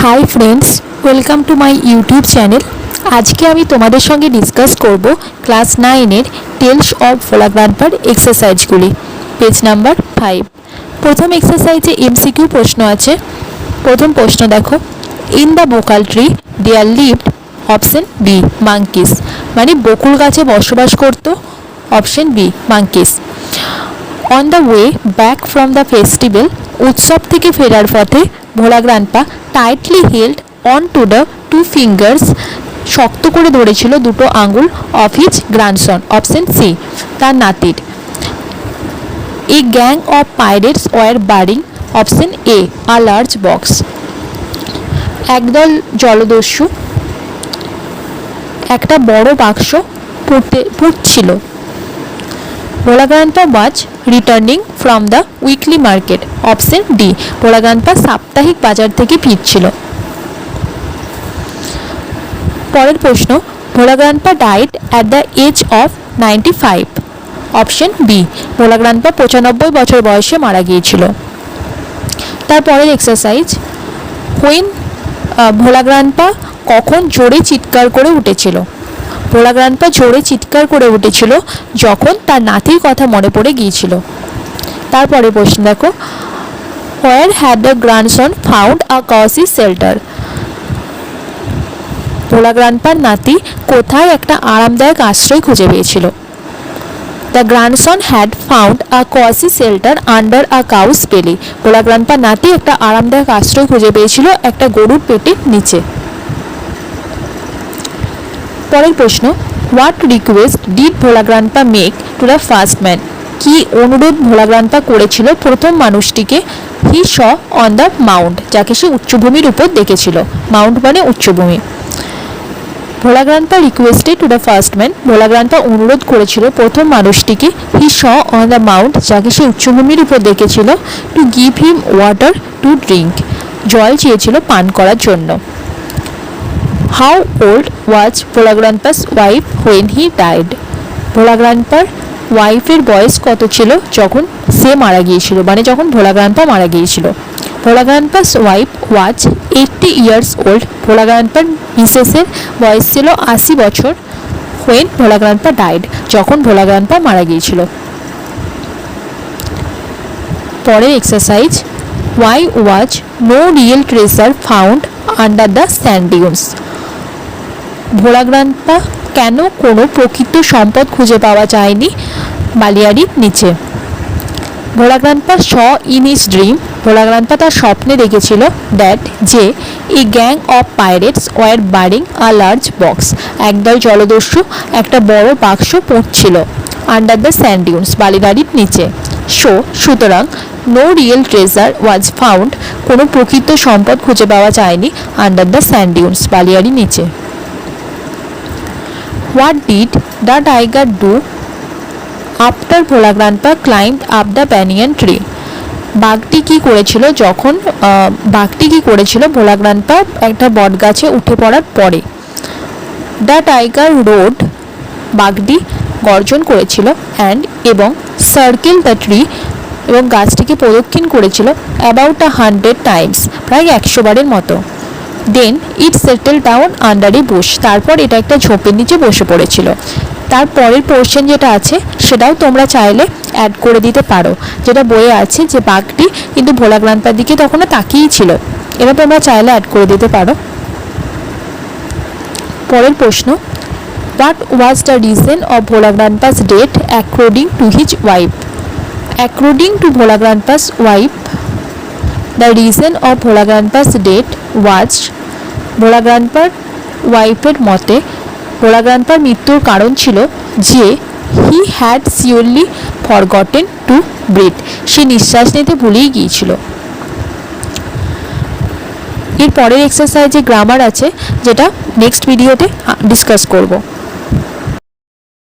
High friends, welcome to my YouTube channel. আজকে আমি তোমাদের সঙ্গে ডিসকাস করব ক্লাস 9-এর টেলস অফ ভোলা গ্র্যান্ডপার এক্সারসাইজগুলি, পেজ নাম্বার 5। প্রথম এক্সারসাইজে এমসিকিউ প্রশ্ন আছে। প্রথম প্রশ্ন দেখো, in the bakul tree there lived option B monkeys, মানে বকুল গাছে বসবাস করত। Option B monkeys. On the way back from the festival, উৎসব থেকে ফেরার পথে Bhola grandpa tightly held on to the two fingers, শক্ত করে ধরেছিল দুটো আঙুল of his grandson. Option C, তার নাতির। A gang of pirates were burying. Option A, a large box. একদল জলদস্যু একটা বড় বাক্স পুড়ছিল। Bhola grandpa was returning from the weekly market. Option D, Bhola grandpa সাপ্তাহিক বাজার থেকে ফিরছিল। পরের প্রশ্ন, Bhola grandpa died at the age of 95। Option B, Bhola grandpa 95 বছর বয়সে মারা গিয়েছিল। তারপরের এক্সারসাইজ, হোয়েন ভোলা গ্র্যান্ডপা কখন জোরে চিৎকার করে উঠেছিল। ভোলা গ্র্যান্ডপা জোরে চিৎকার করে উঠেছিল যখন তার নাতির কথা মনে পড়ে গিয়েছিল। তারপরে প্রশ্ন দেখো, where had the grandson found a cosy shelter. Bhola গ্র্যান্ডপার নাতি কোথায় একটা আরামদায়ক আশ্রয় খুঁজে পেয়েছিল। The grandson had found a cosy shelter under a cow's belly. Bhola গ্র্যান্ডপার নাতি একটা আরামদায়ক আশ্রয় খুঁজে পেয়েছিল একটা গরুর পেটের নিচে। পরের প্রশ্ন, what request did Bhola grandpa make to the first man. কি অনুরোধ ভোলা গ্র্যান্ডপা করেছিল প্রথম মানুষটিকে। He saw on the mount, যাকে সে উচ্চভূমির উপর দেখেছিল। মাউন্ট মানে উচ্চভূমি। Bhola grandpa requested to the first man, Bhola grandpa অনুরোধ করেছিল প্রথম মানুষটিকে। He saw on the mount, যাকে সে উচ্চভূমির উপর দেখেছিল, to give him water to drink, জল চেয়েছিল পান করার জন্য। How old was Bhola grandpa's wife when he died. Bhola গ্র্যান্ডপার ওয়াইফের বয়স কত ছিল যখন সে মারা গিয়েছিল, মানে যখন ভোলা গ্র্যান্ডপা মারা গিয়েছিল। ভোলা গ্র্যান্ডপাস ওয়াইফ ওয়াজ 80 ইয়ার্স ওল্ড। ভোলা গ্র্যান্ডপার মিসেসের বয়স ছিল 80 বছর। হোয়েন ভোলা গ্র্যান্ডপা ডাইড, যখন ভোলা গ্র্যান্ডপা মারা গিয়েছিল। পরের exercise, why was no real treasure found under the sand dunes. Bhola grandpa কেন কোনো প্রকৃত সম্পদ খুঁজে পাওয়া যায়নি বালিয়াড়ির নিচে। Bhola grandpa saw in his dream, Bhola grandpa তার স্বপ্নে দেখেছিল দ্যাট যে a gang of pirates were burying a large box, একদল জলদস্যু একটা বড় বাক্স পুঁতছিল। আন্ডার দ্য স্যান্ড ডিউনস, বালিয়াড়ির নিচে। সুতরাং no real treasure was found, কোনো প্রকৃত সম্পদ খুঁজে পাওয়া যায়নি আন্ডার দ্য স্যান্ড ডিউনস, বালিয়াড়ির নিচে। What did the tiger do after Bhola grandpa climbed up the banyan tree? বাঘটি কি করেছিল ভোলা গ্র্যান্ডপা একটা বট গাছে উঠে পড়ার পরে। দ্য টাইগার রোড, বাঘটি গর্জন করেছিল। এবং সার্কেল দ্য ট্রি, এবং গাছটিকে প্রদক্ষিণ করেছিল অ্যাবাউট 100 টাইমস, প্রায় 100 বারের মতো। দেন ইট সেটেল ডাউন আন্ডার এ বুশ, তারপর এটা একটা ঝোপের নিচে বসে পড়েছিল। তারপরের পোর্শন যেটা আছে সেটাও তোমরা চাইলে অ্যাড করে দিতে পারো, যেটা বইয়ে আছে যে বাঘটি কিন্তু ভোলা গ্র্যান্ডপার দিকে তখনও তাকিয়েই ছিল। এটা তোমরা চাইলে অ্যাড করে দিতে পারো। পরের প্রশ্ন, what was the reason of Bhola grandpa's death according to his wife. According to Bhola grandpa's wife, the reason of Bhola grandpa's death was, Bhola গ্র্যান্ডপার ওয়াইফের মতে ভোলা গ্র্যান্ডপার মৃত্যুর কারণ ছিল যে he had surely forgotten to breathe, সে নিঃশ্বাস নিতে ভুলেই গিয়েছিল। এর পরের এক্সারসাইজে গ্রামার আছে, যেটা নেক্সট ভিডিওতে ডিসকাস করব।